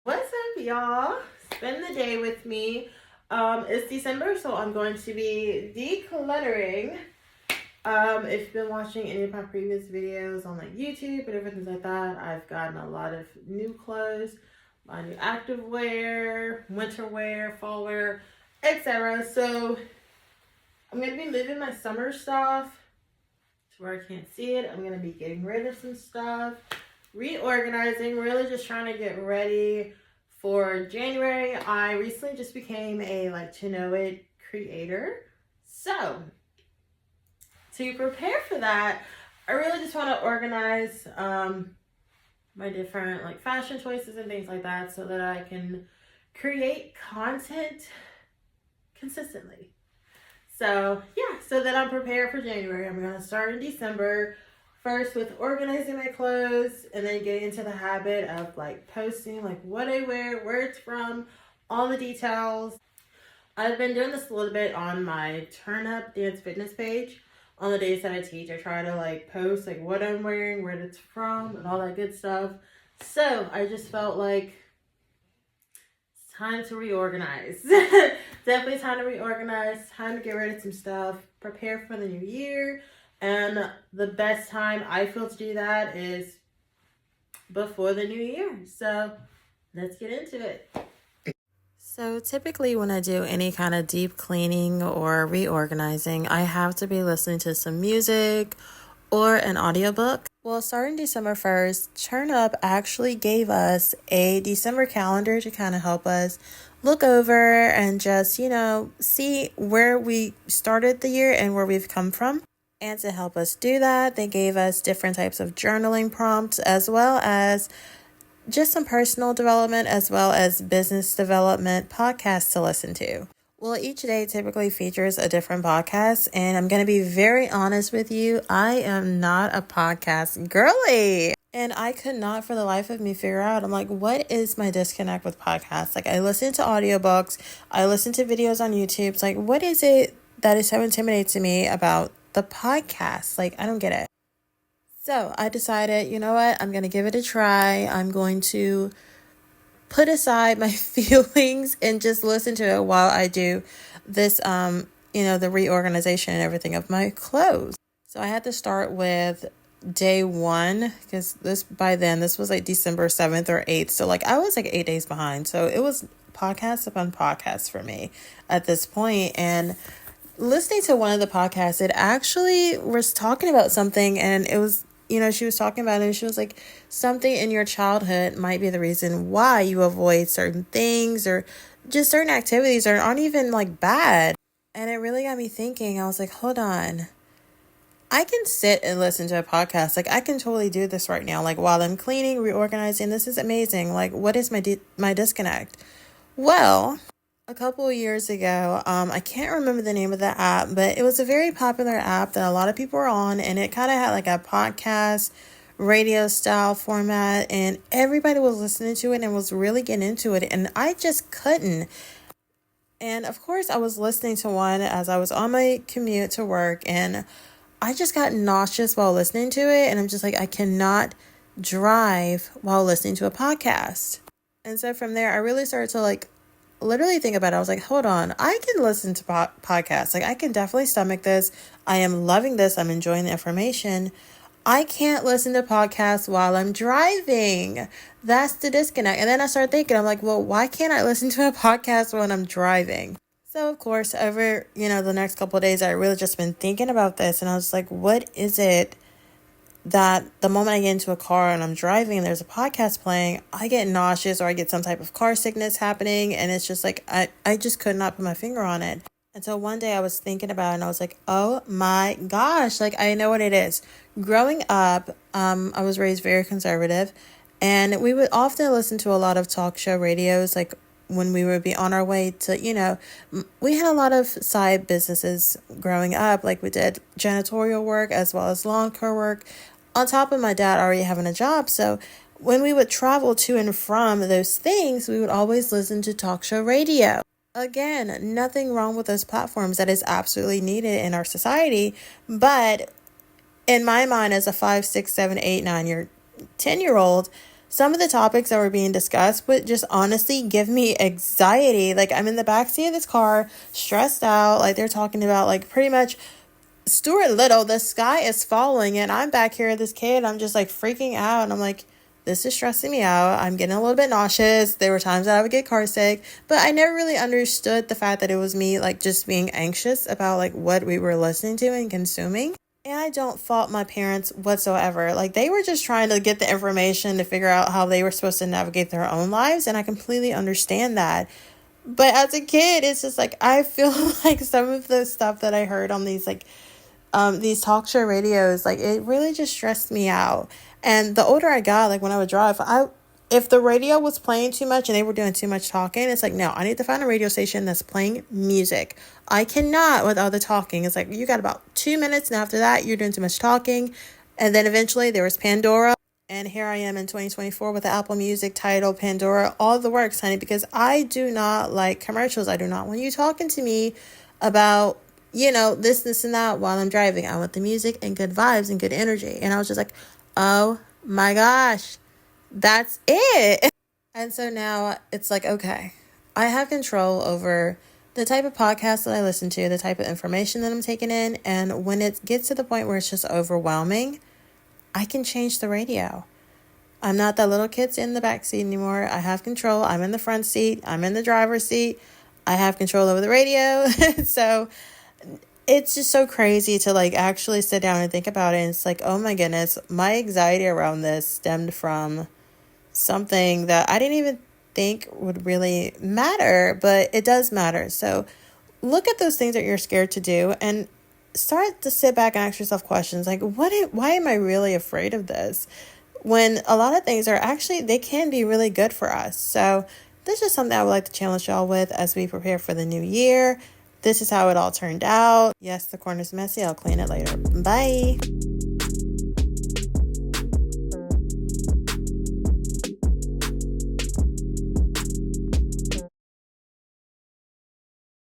What's up, y'all? Spend the day with me. It's December, so I'm going to be decluttering. If you've been watching any of my previous videos on like YouTube and different things like that, I've gotten a lot of new clothes, my new active wear, winter wear, fall wear, etc. So I'm gonna be leaving my summer stuff to where I can't see it. I'm gonna be getting rid of some stuff, reorganizing, really just trying to get ready for January. I recently just became a like to know it creator. So to prepare for that, I really just want to organize my different like fashion choices and things like that so that I can create content consistently. So yeah, so that I'm prepared for January. I'm gonna start in December first with organizing my clothes and then get into the habit of like posting like what I wear, where it's from, all the details. I've been doing this a little bit on my Turn Up Dance Fitness page. On the days that I teach, I try to like post like what I'm wearing, where it's from, and all that good stuff. So I just felt like it's time to reorganize. Definitely time to reorganize, time to get rid of some stuff, prepare for the new year. And the best time I feel to do that is before the new year. So let's get into it. So typically when I do any kind of deep cleaning or reorganizing, I have to be listening to some music or an audiobook. Well, starting December 1st, Turn Up actually gave us a December calendar to kind of help us look over and just, see where we started the year and where we've come from. And to help us do that, they gave us different types of journaling prompts as well as just some personal development as well as business development podcasts to listen to. Well, each day typically features a different podcast, and I'm going to be very honest with you, I am not a podcast girly. And I could not for the life of me figure out, I'm like, what is my disconnect with podcasts? Like, I listen to audiobooks, I listen to videos on YouTube. It's like, what is it that is so intimidating to me about the podcast? Like, I don't get it. So I decided, you know what, I'm going to give it a try. I'm going to put aside my feelings and just listen to it while I do this, the reorganization and everything of my clothes. So I had to start with day one because this was like December 7th or 8th. So like I was like 8 days behind. So it was podcast upon podcast for me at this point. And listening to one of the podcasts, it actually was talking about something, and it was, she was talking about it, and she was like, something in your childhood might be the reason why you avoid certain things or just certain activities that aren't even like bad. And it really got me thinking. I was like, hold on. I can sit and listen to a podcast. Like, I can totally do this right now. Like, while I'm cleaning, reorganizing, this is amazing. Like, what is my disconnect? Well, a couple of years ago, I can't remember the name of the app, but it was a very popular app that a lot of people were on, and it kind of had like a podcast, radio style format, and everybody was listening to it and was really getting into it, and I just couldn't. And of course, I was listening to one as I was on my commute to work, and I just got nauseous while listening to it, and I'm just like, I cannot drive while listening to a podcast. And so from there, I really started to like literally think about it. I was like, hold on, I can listen to podcasts. Like, I can definitely stomach this. I am loving this. I'm enjoying the information. I can't listen to podcasts while I'm driving. That's the disconnect. And then I started thinking, I'm like, well, why can't I listen to a podcast when I'm driving? So, of course, over, the next couple of days, I really just been thinking about this. And I was like, what is it that the moment I get into a car and I'm driving and there's a podcast playing, I get nauseous or I get some type of car sickness happening. And it's just like, I just could not put my finger on it. And so one day I was thinking about it and I was like, oh my gosh, like I know what it is. Growing up, I was raised very conservative, and we would often listen to a lot of talk show radios, like when we would be on our way to, we had a lot of side businesses growing up. Like we did janitorial work as well as lawn care work. On top of my dad already having a job. So when we would travel to and from those things, we would always listen to talk show radio. Again, nothing wrong with those platforms. That is absolutely needed in our society. But in my mind, as a 5, 6, 7, 8, 9 10-year-old, some of the topics that were being discussed would just honestly give me anxiety. Like, I'm in the backseat of this car, stressed out. Like, they're talking about, like, pretty much Stuart Little, the sky is falling, and I'm back here, this kid, I'm just like freaking out, and I'm like, this is stressing me out. I'm getting a little bit nauseous. There were times that I would get car sick, but I never really understood the fact that it was me, like, just being anxious about, like, what we were listening to and consuming. And I don't fault my parents whatsoever. Like, they were just trying to get the information to figure out how they were supposed to navigate their own lives, and I completely understand that. But as a kid, it's just like, I feel like some of the stuff that I heard on these talk show radios, like, it really just stressed me out. And the older I got, like, when I would drive, if the radio was playing too much and they were doing too much talking, it's like, no, I need to find a radio station that's playing music. I cannot with all the talking. It's like, you got about 2 minutes, and after that, you're doing too much talking. And then eventually there was Pandora. And here I am in 2024 with the Apple Music, Tidal, Pandora, all the works, honey, because I do not like commercials. I do not want you talking to me about, this and that while I'm driving. I want the music and good vibes and good energy. And I was just like, oh my gosh, that's it. And so now it's like, okay, I have control over the type of podcast that I listen to, the type of information that I'm taking in. And when it gets to the point where it's just overwhelming, I can change the radio. I'm not that little kid in the back seat anymore. I have control. I'm in the front seat. I'm in the driver's seat. I have control over the radio. So it's just so crazy to, like, actually sit down and think about it. And it's like, oh my goodness, my anxiety around this stemmed from something that I didn't even think would really matter, but it does matter. So look at those things that you're scared to do and start to sit back and ask yourself questions like, why am I really afraid of this? When a lot of things are actually, they can be really good for us. So this is something I would like to challenge y'all with as we prepare for the new year. This is how it all turned out. Yes, the corner's messy. I'll clean it later. Bye.